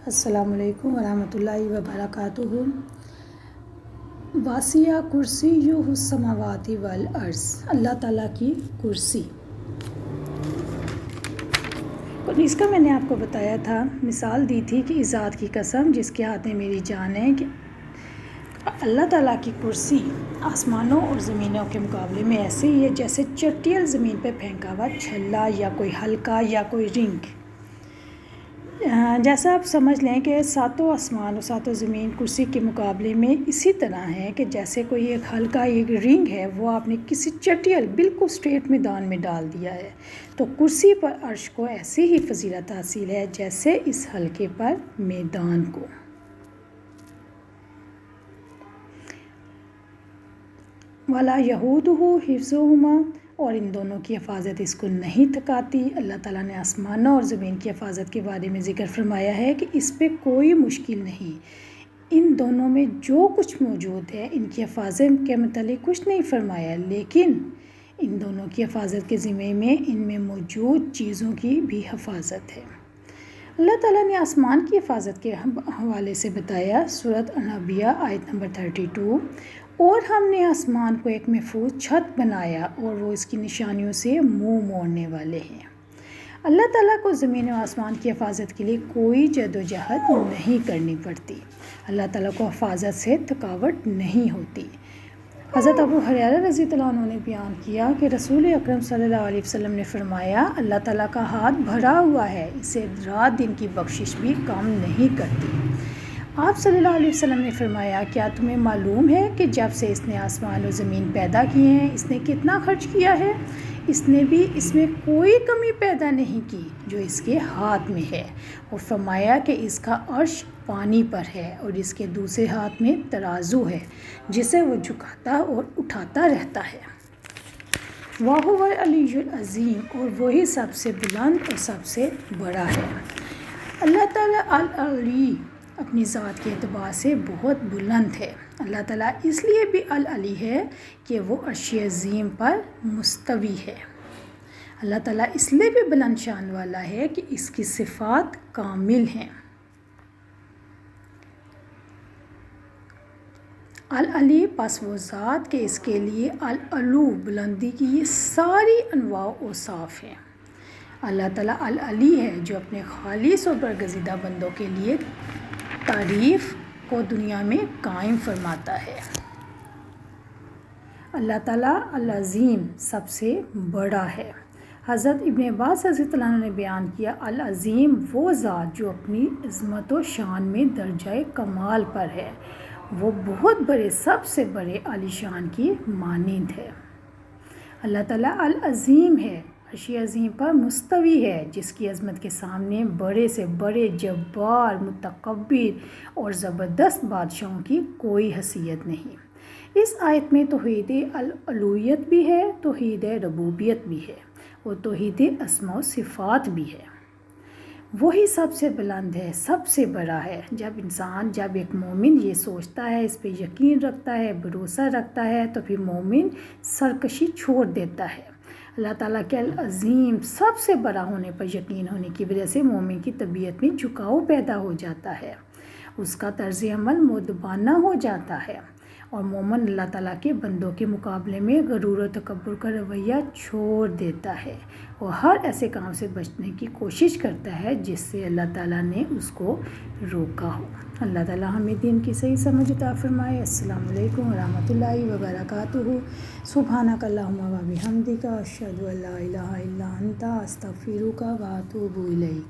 السلام علیکم ورحمۃ اللہ وبرکاتہ۔ واسع کرسیہ السماوات والارض، اللہ تعالیٰ کی کرسی۔ اور اس کا میں نے آپ کو بتایا تھا، مثال دی تھی کہ اس ذات کی قسم جس کے ہاتھ میں میری جان ہے، کہ اللہ تعالیٰ کی کرسی آسمانوں اور زمینوں کے مقابلے میں ایسے ہی ہے جیسے چٹیل زمین پہ پھینکا ہوا چھلا یا کوئی ہلکا یا کوئی رنگ۔ جیسا آپ سمجھ لیں کہ ساتوں آسمان اور ساتوں زمین کرسی کے مقابلے میں اسی طرح ہے کہ جیسے کوئی ایک ہلکا ایک رنگ ہے، وہ آپ نے کسی چٹیل بالکل اسٹریٹ میدان میں ڈال دیا ہے، تو کرسی پر عرش کو ایسی ہی فضیلت حاصل ہے جیسے اس ہلکے پر میدان کو۔ وَلَا يَئُودُهُ حِفْظُهُمَا، اور ان دونوں کی حفاظت اس کو نہیں تھکاتی۔ اللہ تعالیٰ نے آسمانوں اور زمین کی حفاظت کے بارے میں ذکر فرمایا ہے کہ اس پہ کوئی مشکل نہیں، ان دونوں میں جو کچھ موجود ہے ان کی حفاظت کے متعلق کچھ نہیں فرمایا، لیکن ان دونوں کی حفاظت کے ذمے میں ان میں موجود چیزوں کی بھی حفاظت ہے۔ اللہ تعالیٰ نے آسمان کی حفاظت کے حوالے سے بتایا، سورۃ الانبیاء آیت نمبر 32، اور ہم نے آسمان کو ایک محفوظ چھت بنایا اور وہ اس کی نشانیوں سے منہ موڑنے والے ہیں۔ اللہ تعالیٰ کو زمین و آسمان کی حفاظت کے لیے کوئی جدوجہد نہیں کرنی پڑتی، اللہ تعالیٰ کو حفاظت سے تھکاوٹ نہیں ہوتی۔ حضرت ابو ہریرہ رضی اللہ عنہ نے بیان کیا کہ رسول اکرم صلی اللہ علیہ وسلم نے فرمایا، اللہ تعالیٰ کا ہاتھ بھرا ہوا ہے، اسے رات دن کی بخشش بھی کم نہیں کرتی۔ آپ صلی اللہ علیہ وسلم نے فرمایا، کیا تمہیں معلوم ہے کہ جب سے اس نے آسمان و زمین پیدا کیے ہیں اس نے کتنا خرچ کیا ہے؟ اس نے بھی اس میں کوئی کمی پیدا نہیں کی جو اس کے ہاتھ میں ہے، اور فرمایا کہ اس کا عرش پانی پر ہے اور اس کے دوسرے ہاتھ میں ترازو ہے جسے وہ جھکاتا اور اٹھاتا رہتا ہے۔ وَهُوَ الْعَلِيُّ الْعَظِيمُ، اور وہی سب سے بلند اور سب سے بڑا ہے۔ اللہ تعالیٰ العلی اپنی ذات کے اعتبار سے بہت بلند ہے۔ اللہ تعالیٰ اس لیے بھی العلی ہے کہ وہ عرش عظیم پر مستوی ہے۔ اللہ تعالیٰ اس لیے بھی بلند شان والا ہے کہ اس کی صفات کامل ہیں۔ العلی پس وہ ذات کہ اس کے لیے العلو بلندی کی یہ ساری انواع و اوصاف ہیں۔ اللہ تعالیٰ العلی ہے جو اپنے خالص اور برگزیدہ بندوں کے لیے تعریف کو دنیا میں قائم فرماتا ہے۔ اللہ تعالیٰ العظیم سب سے بڑا ہے۔ حضرت ابن عباس رضی اللہ عنہ نے بیان کیا، العظیم وہ ذات جو اپنی عظمت و شان میں درجہ کمال پر ہے، وہ بہت بڑے سب سے بڑے عالی شان کی مانند ہے۔ اللہ تعالیٰ العظیم ہے، عرش عظیم پر مستوی ہے، جس کی عظمت کے سامنے بڑے سے بڑے جبار، متکبر اور زبردست بادشاہوں کی کوئی حیثیت نہیں۔ اس آیت میں توحید الوہیت بھی ہے، توحید ربوبیت بھی ہے، اور توحید اسماء و صفات بھی ہے۔ وہی سب سے بلند ہے، سب سے بڑا ہے۔ جب ایک مومن یہ سوچتا ہے، اس پہ یقین رکھتا ہے، بھروسہ رکھتا ہے، تو پھر مومن سرکشی چھوڑ دیتا ہے۔ اللہ تعالیٰ کے العظیم سب سے بڑا ہونے پر یقین ہونے کی وجہ سے مومن کی طبیعت میں جھکاؤ پیدا ہو جاتا ہے، اس کا طرز عمل مؤدبانہ ہو جاتا ہے، اور مومن اللہ تعالیٰ کے بندوں کے مقابلے میں غرور و تکبر کا رویہ چھوڑ دیتا ہے، اور ہر ایسے کام سے بچنے کی کوشش کرتا ہے جس سے اللہ تعالیٰ نے اس کو روکا ہو۔ اللہ تعالیٰ ہمیں دین کی صحیح سمجھ عطا فرمائے۔ السلام علیکم ورحمۃ اللہ وبرکاتہ۔ سبحانک اللہم و بحمدک، اشہد ان لا الہ الا انت، استغفرک و اتوب الیک۔